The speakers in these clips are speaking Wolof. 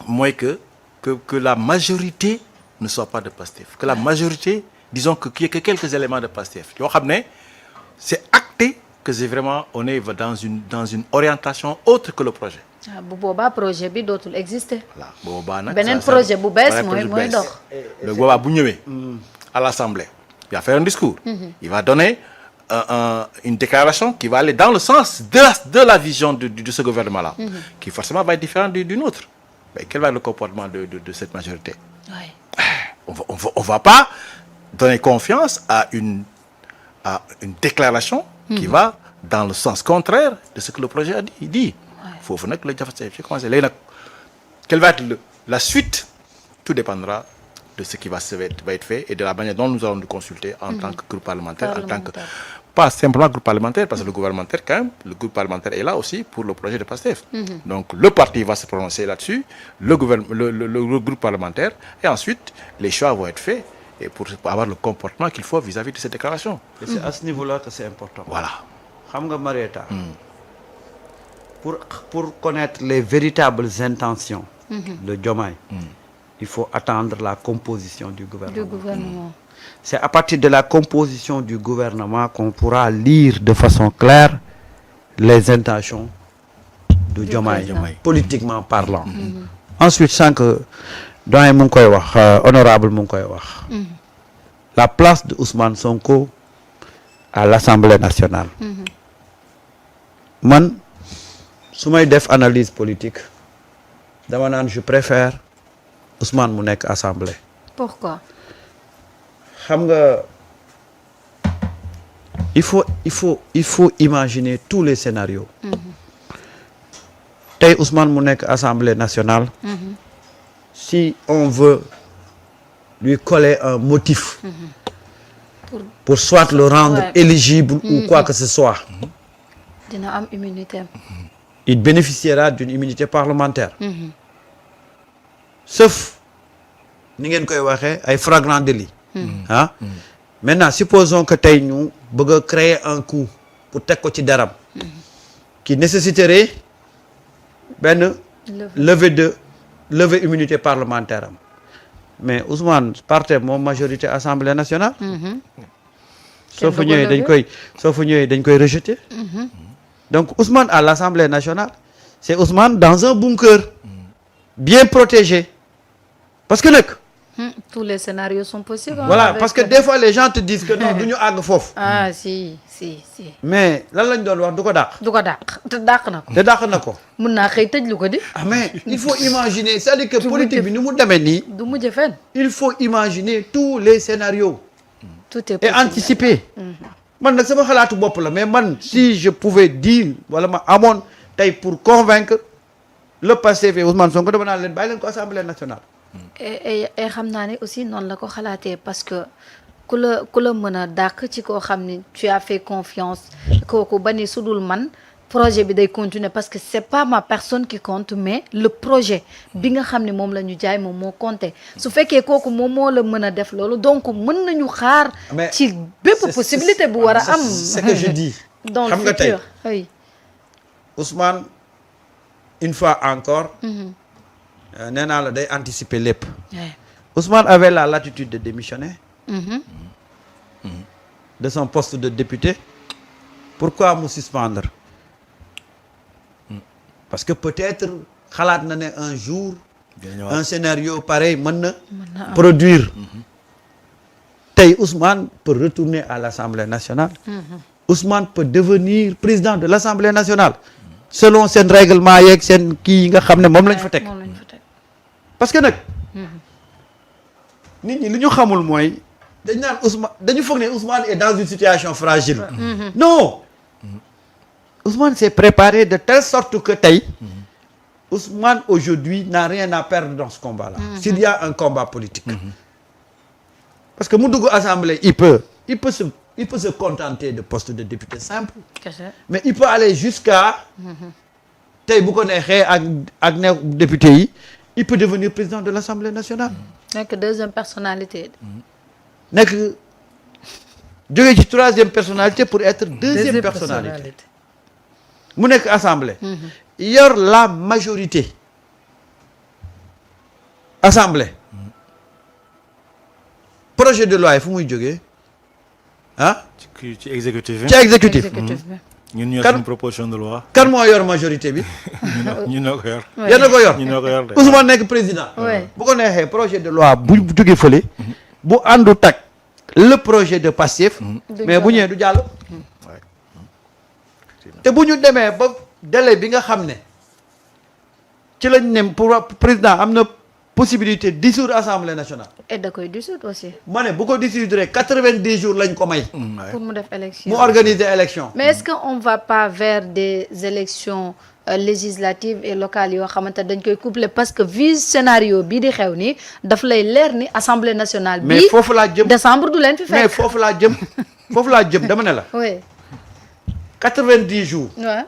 mooy que la majorité ne soit pas de Pastef, que la majorité, disons qu'il y ait que quelques éléments de Pastef yoo xam ne c'est acté que c'est vraiment on est dans une orientation autre que le projet. bu boobaa projet bi dootul exister. voilà boobaa nag beneen projet bu bees mooy dox. le boobaa bu ñëwee. à l'Assemblée il va faire un discours. il va donner une déclaration qui va aller dans le sens de la vision de ce gouvernement-là. qui forcément va être différent du nôtre. mais quel va être le comportement de cette majorité? On va pas donner confiance à une déclaration qui va dans le sens contraire de ce que le projet a dit. foofu nag la jafe-jafe ci commencé léegi nag quelle va être la suite tout dépendra de ce qui va être fait et de la manière dont nous allons nous consulter en tant que groupe parlementaire, en tant que pas simplement groupe parlementaire parce que le groupe parlementaire est là aussi pour le projet de PASTEF. Donc le parti va se prononcer là-dessus, le groupe parlementaire et ensuite les choix vont être faits et pour avoir le comportement qu'il faut vis-à-vis de cette déclaration. Et c'est à ce niveau-là que c'est important. Voilà. Xam nga Marieta. Pour connaître les véritables intentions de Diomaye, il faut attendre la composition du gouvernement. C'est à partir de la composition du gouvernement qu'on pourra lire de façon claire les intentions de Diomaye, politiquement parlant. Ensuite, sans que doyen mu ngi koy wax honorable mu ngi koy wax la place de Ousmane Sonko à l'Assemblée nationale. Man su may def analyse politique dama naan je préfère Ousmane mu nekk assemblée. Pourquoi? Xam nga il faut imaginer tous les scénarios. Tey Ousmane mu nekk assemblée nationale. Si on veut lui coller un motif. Pour soit le rendre éligible ou quoi que ce soit. Dina am immunité. Il bénéficiera d'une immunité parlementaire. Sauf ni ngeen koy waxee ay flagrant délit. Maintenant supposons que tey ñu bëgg a créer un coup pour teg ko ci daram qui nécessiterait benn lever immunité parlementaire am mais Ousmane parti moom majorité assemblée nationale. soo fa ñëwee dañ koy rejeter. Donc Ousmane à l'Assemblée nationale c'est Ousmane dans un bunker bien protégé parce que nag tous les scénarios sont possibles. Voilà parce que des fois les gens te disent que non du ñu àgg foofu. Ah si. Mais lan lañ doon wax du ko dàq. te dàq na ko. Mun naa xëy tëj lu ko di. Ah mais il faut imaginer c'est-à-dire que politique bi ni mu demee nii. du mujj fenn. Il faut imaginer tous les scénarios. Tout est possible. Et anticiper. Man nag sama xalaatu bopp la mais man si je pouvais dire wala ma amoon tey pour convaincre le Pastef et Ousmane Sonko dama naan leen bàyyi leen ko Assemblée nationale. et xam naa ne aussi noonu la ko xalaatee parce que ku la mën a dàq ci koo xam ne tu as fait confiance kooku ba ni sudul man projet bi day continuer parce que c'est pas ma personne qui compte mais le projet bi nga xam ne moom la ñu jaay moom moo compté su fekkee kooku moom moo la mën a def loolu donc mën nañu xaar ci bépp possibilité bu war a am c'est que je dis dans le futur oui Ousmane une fois encore nee naa la day anticiper lépp. Ousmane avait la latitude de démissionner. De son poste de député. Pourquoi mu suspendre? Parce que peut-être xalaat na ne un jour. un scénario pareil mën na produire. Tey Ousmane peut retourner à l'Assemblée nationale. Ousmane peut devenir président de l'Assemblée nationale. Selon seen règlement yeeg seen kii nga xam ne moom lañ fa teg. Parce que nag nit ñi li ñu xamul mooy dañ naan Ousmane dañu foog ne Ousmane est dans une situation fragile. Non Ousmane s'est préparé de telle sorte que tey Ousmane aujourd'hui n'a rien à perdre dans ce combat-là. S'il y a un combat politique. Parce que mu dugg assemblée il peut se contenter de poste de député simple. Mais il peut aller jusqu'à tey bu ko neexee ak ne député yi. Il peut devenir président de l'Assemblée nationale. Nekk deuxième personnalité. Nekk jóge ci troisième personnalité pour être deuxième personnalité. Mu nekk assemblée. Yor la majorité assemblée projet de loi yi fu muy jógee ah ci exécutif bi. ci exécutif exécutif bi. ñun ñoo Kan- suñu proposition de loi. kan moo yor majorité bi ñu ñoo ko yor. Ouais. yéen a ko yor ñu ñoo ko yor de. Ousmane nekk président Ouais. bu ko neexee projet de loi bu jógee fële bu àndu tak le projet de Pastef Du mais bu jàll. ñëwee du jàll Ouais. te bu ñu demee ba délai bi nga xam ne ci lañ ne pour président am na possibilité dissoudre assemblée nationale et da koy dissoudre aussi ma ne bu ko dissoudre 90 jours lañ ko may Ouais. pour mu def élection. mu organiser élection mais est-ce que on va pas vers des élections législatives et locales yoo xamante dañ koy coupler parce que vu scénario bii di xew ni daf lay leer ni assemblée nationale. mais bii foofu laa jëm décembre du leen fi mais fekk. foofu laa jëm foofu laa jëm dama ne la oui 90 jours waaw.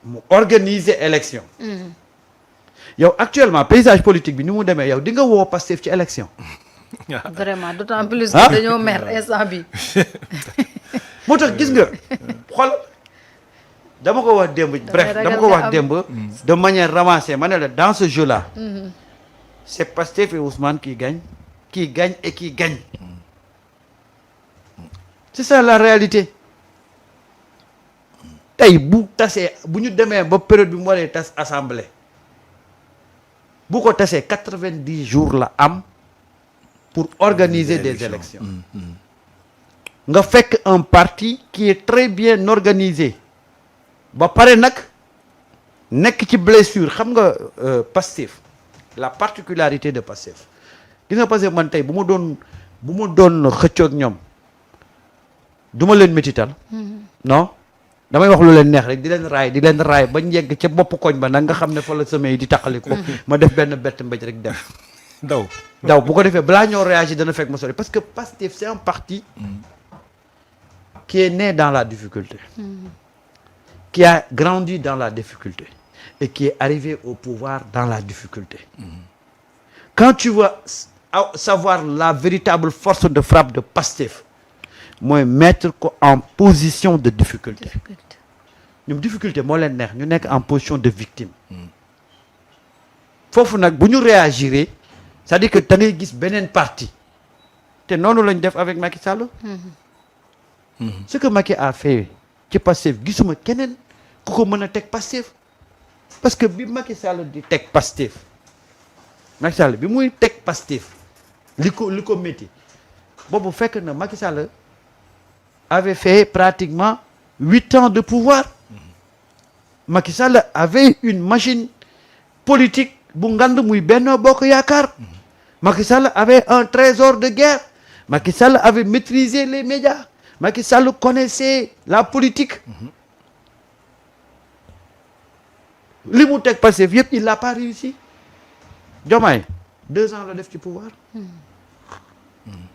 mu organiser élection yow actuellement paysage politique bi ni mu demee yow di nga woo Pastef ci élection vraiment d'autant plus Ah. que dañoo mer instant bi moo tax gis nga xool dama ko wax démb bref ragal dama ko nga wax am- démb de manière ramassée ma ne la dans ce jeu là c'est Pastef et Ousmane qui gagnent et qui gagnent c'est ça la réalité tey bu tasee bu ñu demee ba période bi mu waree tas assemblée bu ko tasee 90 jours la am pour organiser des élections nga fekk un parti qui est très bien organisé ba pare nag nekk ci blessure xam nga Pastef la particularité de Pastef gis nga Pastef man tey bu ma doon xëccoo ak ñoom du ma leen métital non damay wax lu leen neex rek di leen raay ba njegg ca bopp koñ ba nag nga xam ne fa la semé yi di taqali ko ma def benn bett mbéj rek def daw bu ko defee balaa ñoo réagir dana fekk ma sori parce que Pastef c'est un parti qui est né dans la difficulté qui a grandi dans la difficulté et qui est arrivé au pouvoir dans la difficulté quand tu veux savoir la véritable force de frappe de Pastef mooy mettre ko en position de difficulté ñoom difficulté moo leen neex ñu nekk en position de victime foofu nag bu ñu réagiré c'est-à-dire que da ngay gis beneen parti te noonu lañ def avec Macky Sall ce que Macky a fait ci Pastef gisuma keneen ku ko mën a teg Pastef parce que bi Macky Sall di teg Pastef Macky Sall bi muy teg Pastef li ko métti boobu fekk na Macky Sall avait fait pratiquement 8 ans de pouvoir Macky Sall avait une machine politique bu ngand muy Benno Bokk Yaakaar Macky Sall avait un trésor de guerre Macky Sall avait maîtrisé les médias Macky Sall connaissait la politique li mu teg Pastef yëpp il n'a pas réussi Diomaye 2 ans la def ci pouvoir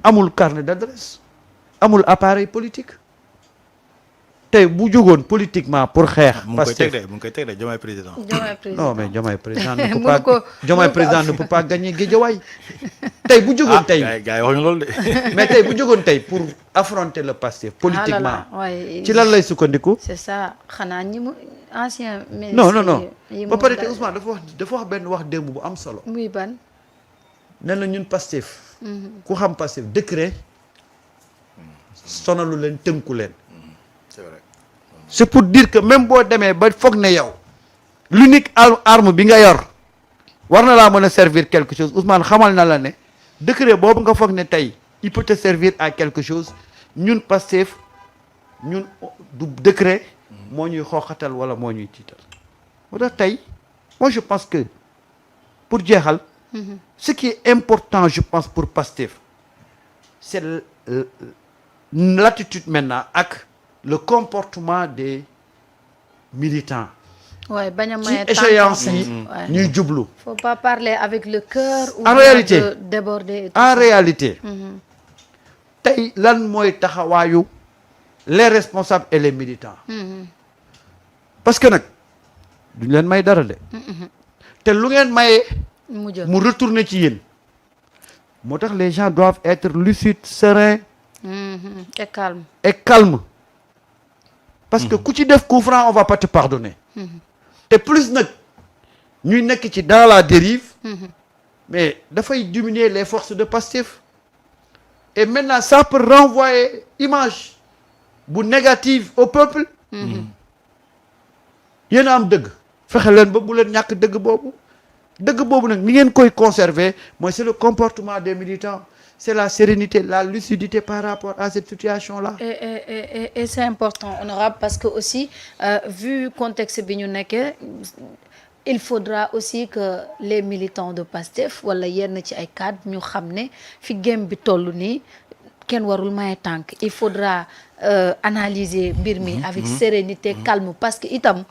amul carnet d'adresse amul appareil politique tey bu jógoon politiquement pour xeex. mu ngi koy teg de Diomaye président. non mais Diomaye président ne peut Mënu ko- pas Diomaye mënu ko président ne peut pas gagner Guédiawaye tey bu jógoon tey gars yi waxuñu loolu de. mais tey bu jógoon tey pour affronter le Pastef politiquement waaye ci lan lay sukkandiku. c'est ça xanaa ñi mu ancien ministre non non non yi ba mu pare te dal- Ousmane dafa wax benn wax démb bu am solo muy ban nee na ñun Pastef ku xam Pastef décret sonalu leen tënku leen c'est vrai. c'est pour dire que même boo demee ba foog ne yow l'unique arme bi nga yor war na laa mën a servir quelque chose Ousmane xamal na la ne décret boobu nga foog ne tey il peut te servir à quelque chose ñun Pastef ñun du décret moo ñuy xooxatal wala moo ñuy tiital moo tax tey moi je pense que pour jeexal ce qui est important je pense pour Pastef c'est l'attitude maintenant ak le comportement des militants waaye bañ a ci maye échéance yi ouais. ñuy jublu faut pas parler avec le cœur ou En bien réalité. de déborder et tout en ça. réalité tey lan mooy taxawaayu les responsables et les militants parce que nag duñ leen may dara de te lu ngeen mayee mu jël mu retourner ci yéen moo tax les gens doivent être lucides sereins et calme et calmes parce que ku ci def coup franc on va pas te pardonner te plus nag ñuy nekk ci dans la dérive mais dafay diminuer les forces de Pastef et maintenant ça peut renvoyer image bu négative au peuple. yéen a am dëgg fexe leen ba bu leen ñàkk dëgg boobu nag ni ngeen koy conserver mooy c'est le comportement des militants c'est la sérénité la lucidité par rapport à cette situation là. Et c'est important honorable parce que aussi vu contexte bi ñu nekkee il faudra aussi que les militants de PASTEF wala yenn ci ay cadres ñu xam ne fi game bi toll nii kenn warul maye tànk il faudra analyser mbir mi avec sérénité calme parce que itam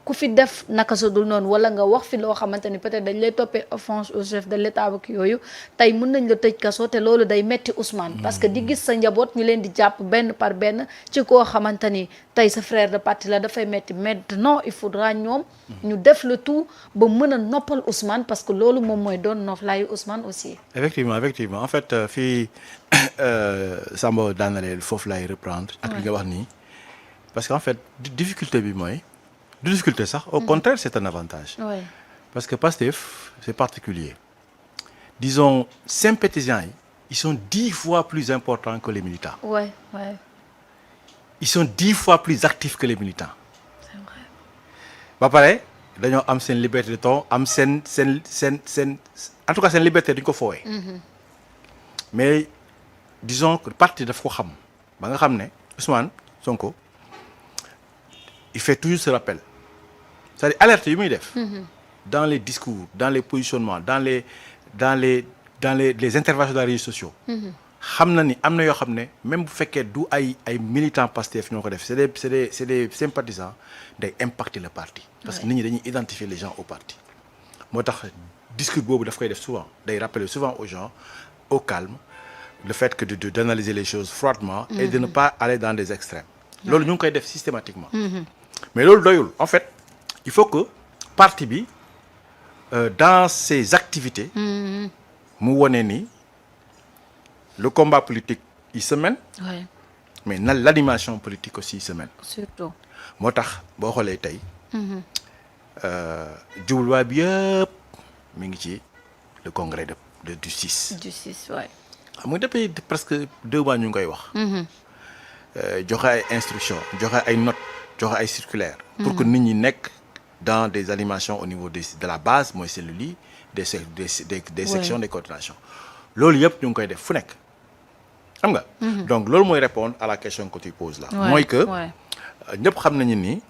ku fi def naka sa dul noonu wala nga wax fi loo xamante ni peut-être dañ lay toppee offense au chef de l'État ak yooyu tey mën nañ la tëj kaso te loolu day metti Ousmane parce que di gis sa njaboot ñu leen di jàpp benn par benn ci koo xamante ni tey sa frère de parti la dafay metti maintenant il faudra ñoom ñu def le tout ba mën a noppal Ousmane parce que loolu moom mooy doon noflaayu Ousmane aussi. Effectivement en fait fii Samba daanale foofu lay reprendre ak li nga wax nii parce que en fait difficulté bi mooy du difficulté sax au contraire c'est un avantage parce que Pastef c'est particulier disons sympathisants yi ils sont 10 fois plus importants que les militants ils sont 10 fois plus actifs que les militants c'est vrai ba pare dañoo am seen liberté de ton am seen en tout cas seen liberté duñ ko foowee mais disons que parti daf ko xam ba nga xam ne Ousmane Sonko il fait toujours ce rappel c'est-à-dire alerte yi muy def dans les discours dans les positionnements dans les interventions dans les réseaux sociaux xam na ni am na yoo xam ne même bu fekkee du ay militants Pastef ñoo ko def c'est des sympathisants day impacter le parti parce que nit ñi dañuy identifier les gens au parti moo tax discours boobu daf koy def souvent day rappeler souvent aux gens au calme le fait que d'analyser les choses froidement et de ne pas aller dans des extrêmes loolu ñu ngi koy def systématiquement mais loolu doyul en fait il faut que parti bi dans ses activités mu wone ni le combat politique il se mène mais l'animation politique aussi se mène surtout moo tax boo xoolee tey jubluwaay bi yëpp mi ngi ci le congrès du 6 xam nga depuis presque 2 mois ñu ngi koy wax joxe ay instructions joxe ay notes joxe ay circulaires pour que nit ñi nekk dans des animations au niveau de la base mooy cellules yi des sections des coordinations loolu yëpp ñu ngi koy def fu nekk xam nga donc loolu mooy répondre à la question que tu poses là mooy que ñëpp xam nañu ni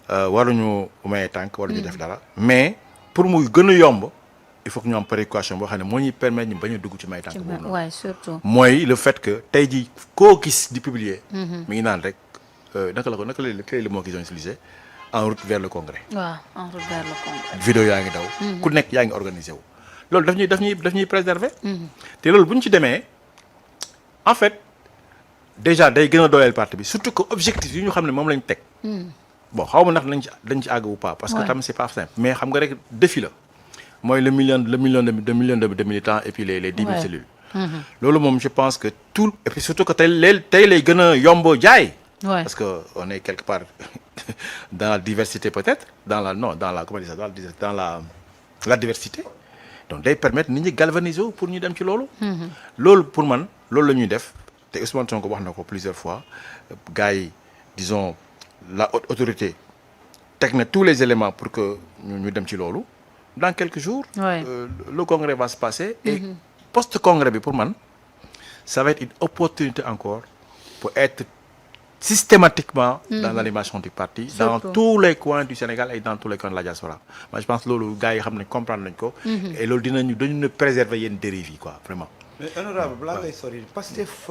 waruñu maye tànk waruñu def dara mais pour muy gën a yomb il faut que ñu am précaution boo xam ne moo ñuy permettre ñu bañ a dugg ci may tànk boobu noonu surtout mooy le fait que tey jii koo gis di publier mi ngi naan rek naka la moo qu'ils ont utilisé en route vers le congrès en route vers le congrès vidéo yaa ngi daw ku nekk yaa ngi organisé wu loolu daf ñuy préserver te loolu bu ñu ci demee en fait déjà day gën a dooleel parti bi surtout que objectif yi ñu xam ne moom lañ teg bon xaw ma ndax dañ ci àgg ou pas parce que tam c'est pas simple mais xam nga rek défi la mooy le million de militants et puis les 10 000 cellules loolu moom je pense que tout et puis surtout que tey lay gën a yombo jaay parce que on est quelque part dans la diversité peut-être dans la comment dire ça dans la diversité donc day permettre nit ñi galvaniser wu pour ñu dem ci loolu loolu pour man loolu la ñuy def te Ousmane Sonko wax na ko plusieurs fois gars yi disons la haute autorité teg na tous les éléments pour que ñu dem ci loolu dans quelques jours le congrès va se passer et post-congrès bi pour man ça va être une opportunité encore pour être systématiquement dans l'animation du parti dans tous les coins du Sénégal et dans tous les coins de la diaspora moi je pense loolu gars yi xam nañ comprendre nañ ko et loolu dañu préserver yenn dérives yi quoi vraiment mais honorable balaa ngay sori Pastef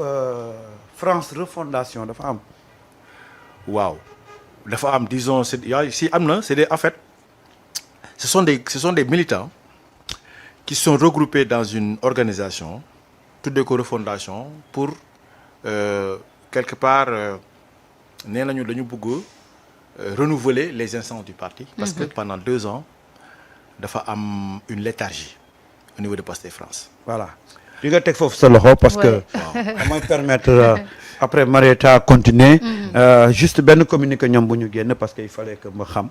France refondation dafa am waaw dafa am disons si am na c'est des en fait ce sont des militants qui sont regroupés dans une organisation tuddee ko refondation pour quelque part nee nañu dañu bëgg renouveler les instances du parti parce que pendant 2 ans dafa am une léthargie au niveau de Pastef France voilà di nga teg foofu sa loxo parce que damay permettre après Marieta continuer juste benn communiqué ñoom bu ñu génn parce que il fallait que ma xam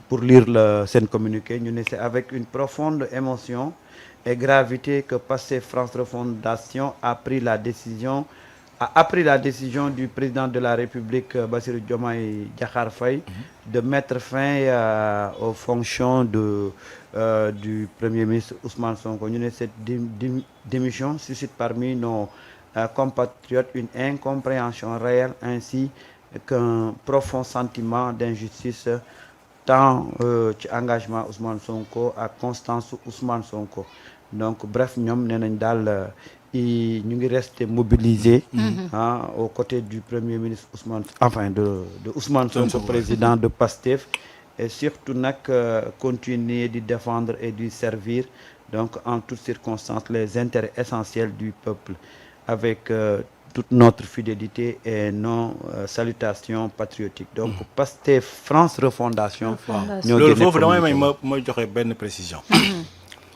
pour lire le seen communiqué ñu ne c'est avec une profonde émotion et gravité que Pastef France Refondation a appris la décision du président de la République Bassirou Diomaye Diakhar Faye de mettre fin aux fonctions du Premier ministre Ousmane Sonko. Ñu ne cette démission suscite parmi nos compatriotes une incompréhension réelle ainsi qu'un profond sentiment d'injustice tant ci engagement Ousmane Sonko ak constance Ousmane Sonko. Donc bref ñoom nee nañ daal ñu ngi rester mobilisés aux côtés du Premier ministre de Ousmane Sonko, président de PASTEF, et surtout nag continuer di défendre et di servir donc en toutes circonstances les intérêts essentiels du peuple avec toute notre fidélité et nos salutations patriotiques. Donc PASTEF France Refondation. ñoo loolu foofu damay may ma joxe benn précision.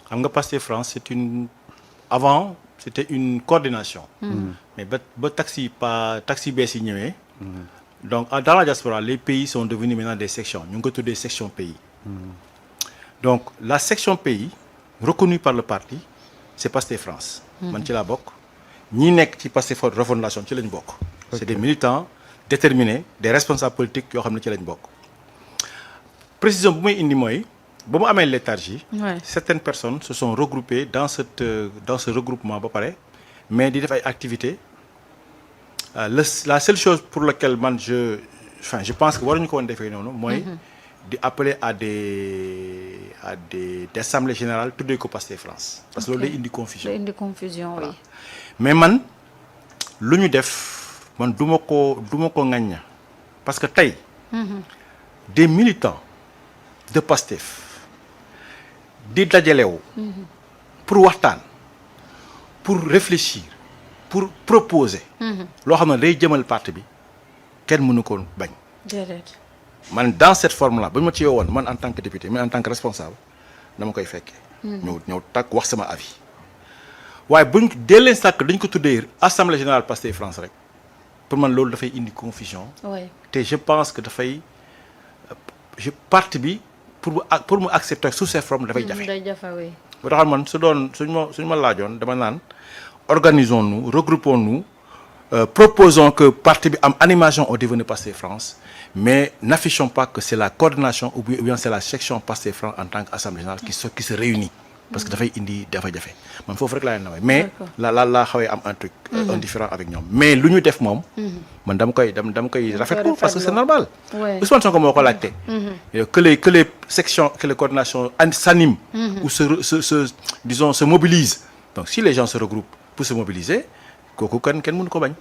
xam nga PASTEF France c'était une coordination. Mais ba taxi bees yi ñëwee. Donc dans la diaspora les pays sont devenus maintenant des sections ñu ngi ko tuddee section pays. Donc la section pays reconnue par le parti c'est PASTEF France. man ci laa bokk. ñi nekk ci PASTEF Refondation ci lañ bokk. C'est des militants déterminés des responsables politiques yoo xam ne ci lañ bokk. Précision bu may indi mooy. ba mu amee léthargie certaines personnes se sont regroupées dans ce regroupement ba pare mais di def ay activités la seule chose pour laquelle man je pense que waruñu ko woon defee noonu mooy di appeler à des assemblées générales tuddee ko Pastef France parce que loolu day indi confusion oui. Mais man lu ñu def man du ma ko ŋañña parce que tey des militants de Pastef di dajalewu pour waxtaan pour réfléchir pour proposer loo xam ne day jëmal parti bi kenn mënu ko bañ man dans cette forme là ba ñu ma ci woon man en tant que député mais en tant que responsable dama koy fekkee ñëw takk wax sama avis waaye dès l'instant que dañ ko tuddee assemblée générale Pastef France rek pour man loolu dafay indi confusion te je pense que dafay parti bi pour mu accepter sous ces formes dafay jafe. Oui. ba taxal man suñ ma laajoon dama naan organisons-nous regroupons-nous proposons que parti bi am animation au niveau de Pastef France mais n'affichons pas que c'est la coordination ou bien c'est la section Pastef France en tant qu'assemblée générale qui se réunit parce que dafay indi jafe-jafe man foofu rek laa leen nawee mais laa xawee am un truc un différent avec ñoom mais lu ñu def moom man dama koy rafetlu parce que c'est normal Ousmane Sonko moo ko laajte que les sections que les coordinations s'animent ou se mobilisent donc si les gens se regroupent pour se mobiliser kooku kenn mënu ko bañ.